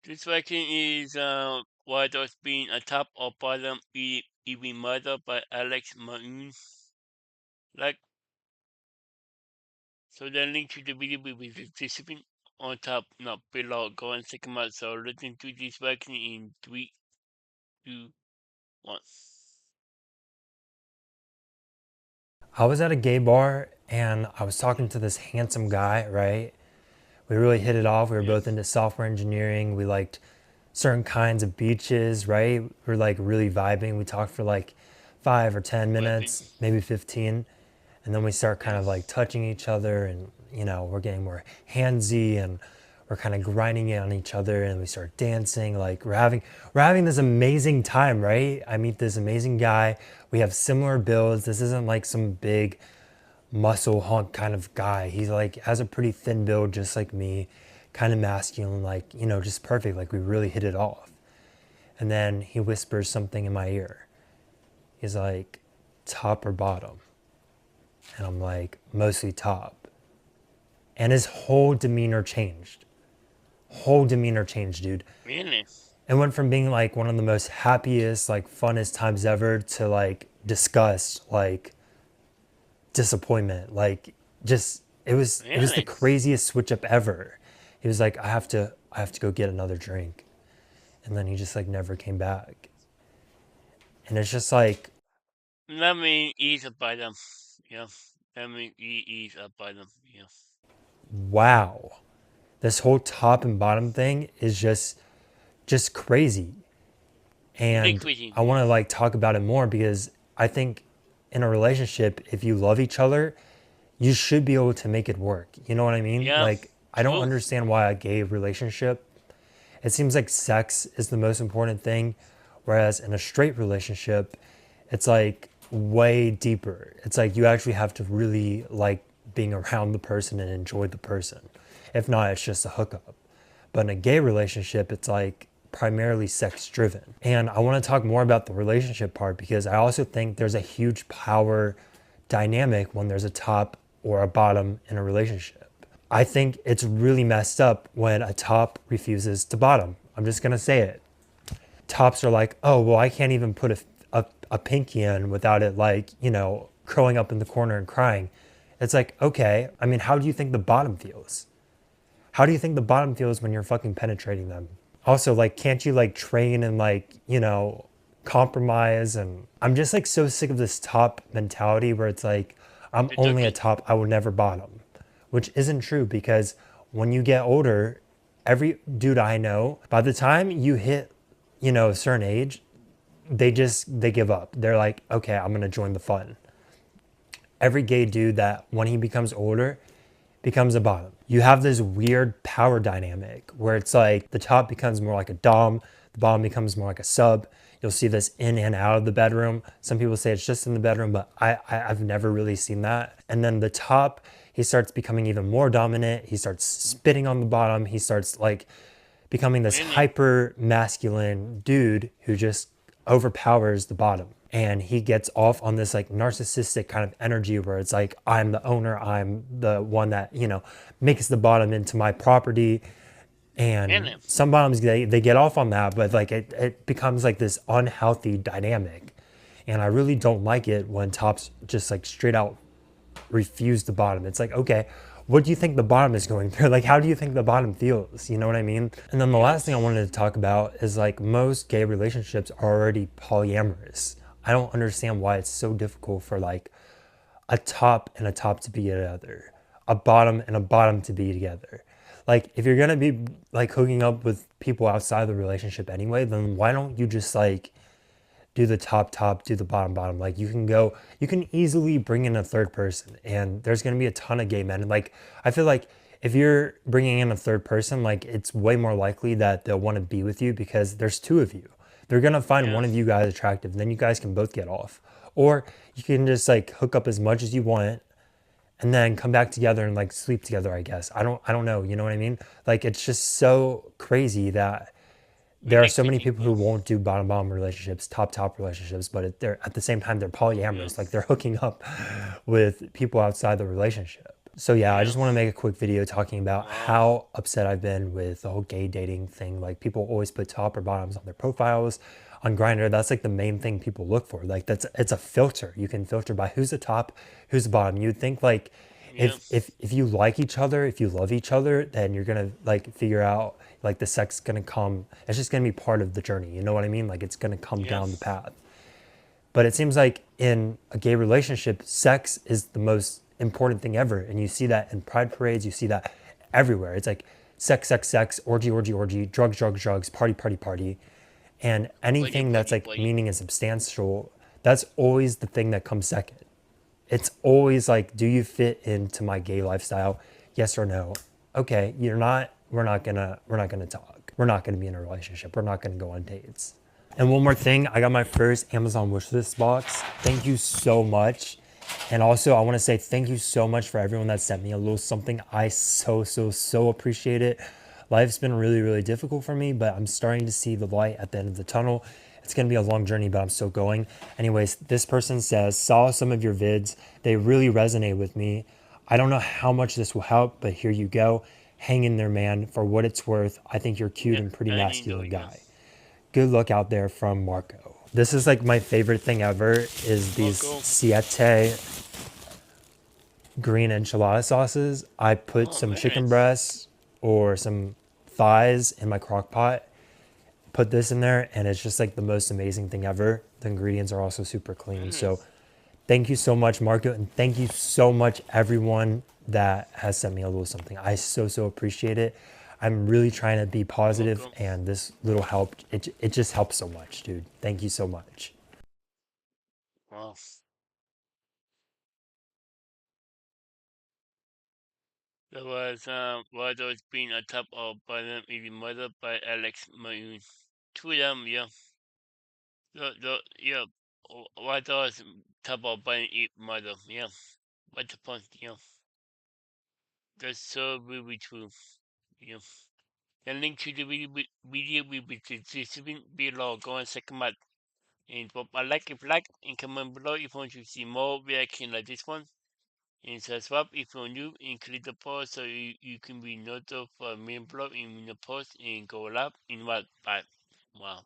This question is why does being a top or bottom even matter by Alex Maroon. Like, so the link to the video will be the participant on top, not below. Go and check them out. So listen to this question in 3, 2, 1. I was at a gay bar and I was talking to this handsome guy, right? We really hit it off. We were Yeah, both into software engineering. We liked certain kinds of beaches, right? We were like really vibing. We talked for like 5 or 10 weapon. minutes, maybe 15. And then we start kind Yeah, of like touching each other and, we're getting more handsy and we're kind of grinding it on each other and we start dancing. Like we're having this amazing time, right? I meet this amazing guy. We have similar builds. This isn't like some big muscle hunk kind of guy. He's like has a pretty thin build just like me, kind of masculine, like, just perfect. Like we really hit it off. And then he whispers something in my ear. He's like, top or bottom? And I'm like, mostly top. And his whole demeanor changed. Whole demeanor changed, dude. really? It went from being like one of the most happiest, like funnest times ever to like disgust, like disappointment, like just it was the Really? craziest switch up ever. He was like, I have to go get another drink. And then he just like never came back. And it's just like, Let me ease up by them. Yeah. Let me ease up by them. Yeah. wow. This whole top and bottom thing is just crazy. Really And crazy. I want Yeah. to like talk about it more because I think in a relationship, if you love each other, you should be able to make it work. You know what I mean? Yeah. Like, I don't True. understand why a gay relationship, it seems like sex is the most important thing, whereas in a straight relationship, it's like way deeper. It's like you actually have to really like being around the person and enjoy the person. If not, it's just a hookup. But in a gay relationship, it's like primarily sex driven. And I want to talk more about the relationship part because I also think there's a huge power dynamic when there's a top or a bottom in a relationship. I think it's really messed up when a top refuses to bottom. I'm just going to say it. Tops are like, oh, well, I can't even put a pinky in without it, like, curling up in the corner and crying. It's like, okay, I mean, how do you think the bottom feels? How do you think the bottom feels when you're fucking penetrating them? Also, like, can't you like train and like, compromise? And I'm just like so sick of this top mentality where it's like, I'm The only a ducky. top, I will never bottom, which isn't true because when you get older, every dude I know, by the time you hit, a certain age, they give up. They're like, okay, I'm gonna join the fun. Every gay dude that when he becomes older becomes a bottom. You have this weird power dynamic where it's like the top becomes more like a dom, the bottom becomes more like a sub. You'll see this in and out of the bedroom. Some people say it's just in the bedroom, but I've never really seen that. And then the top, he starts becoming even more dominant. He starts spitting on the bottom. He starts like becoming this Really? hyper masculine dude who just overpowers the bottom. And he gets off on this like narcissistic kind of energy where it's like, I'm the owner, I'm the one that, makes the bottom into my property. And Really? some bottoms, they get off on that, but like it becomes like this unhealthy dynamic. And I really don't like it when tops just like straight out refuse the bottom. It's like, okay, what do you think the bottom is going through? Like, how do you think the bottom feels? You know what I mean? And then the Yeah. last thing I wanted to talk about is like most gay relationships are already polyamorous. I don't understand why it's so difficult for like a top and a top to be together, a bottom and a bottom to be together. Like, if you're gonna be like hooking up with people outside the relationship anyway, then why don't you just like do the top, do the bottom. Like you can easily bring in a third person, and there's gonna be a ton of gay men. And like I feel like if you're bringing in a third person, like it's way more likely that they'll want to be with you because there's two of you. They're gonna find Yeah. one of you guys attractive, and then you guys can both get off, or you can just like hook up as much as you want and then come back together and like sleep together. I guess I don't know. You know what I mean? Like it's just so crazy that there are Really so many crazy. people Yeah. who won't do bottom relationships, top relationships, but they're at the same time they're Yeah. polyamorous, like they're hooking up with people outside the relationship. So yeah, I Yeah. just want to make a quick video talking about Wow. how upset I've been with the whole gay dating thing. Like people always put top or bottoms on their profiles. On Grinder, that's like the main thing people look for. Like it's a filter. You can filter by who's the top, who's the bottom. You'd think like Yeah. if you like each other, if you love each other, then you're gonna like figure out like the sex is gonna come. It's just gonna be part of the journey. You know what I mean? Like it's gonna come Yeah. down the path. But it seems like in a gay relationship, sex is the most important thing ever. And you see that in pride parades, you see that everywhere. It's like sex, sex, sex, orgy, orgy, orgy, drugs, drugs, drugs, party, party, party. And Buddy, anything that's buddy, like buddy. meaning and substantial, that's always the thing that comes second. It's always like, do you fit into my gay lifestyle? Yes or no? Okay, you're not, we're not gonna talk. We're not gonna be in a relationship. We're not gonna go on dates. And one more thing, I got my first Amazon wishlist box. Thank you so much. And also, I want to say thank you so much for everyone that sent me a little something. I so appreciate it. Life's been really, really difficult for me, but I'm starting to see the light at the end of the tunnel. It's going to be a long journey, but I'm still going. Anyways, this person says, saw some of your vids. They really resonate with me. I don't know how much this will help, but here you go. Hang in there, man. For what it's worth, I think you're cute Yeah. and pretty I enjoy masculine it. Yeah. guy. Good luck out there from Marco. This is like my favorite thing ever is these Marco. siete green enchilada sauces. I put Oh some man. chicken breasts or some thighs in my crock pot, put this in there, and it's just like the most amazing thing ever. The ingredients are also super clean. Mm. So thank you so much, Marco, and thank you so much, everyone that has sent me a little something. I so appreciate it. I'm really trying to be You're positive, welcome. and this little help, it just helps so much, dude. Thank you so much. Wow. There was always being a top of by them even mother by Alex Mayoon. Two of them, yeah. Yeah. What was top of by each mother, yeah. What the point, yeah. That's so really true, yeah. The link to the video will be distributed below. Go and check them out. And pop a like if you like, and comment below if you want to see more reaction like this one. And subscribe if you're new, and click the post so you can be notified for main blog in the post and go live in what 5. Wow.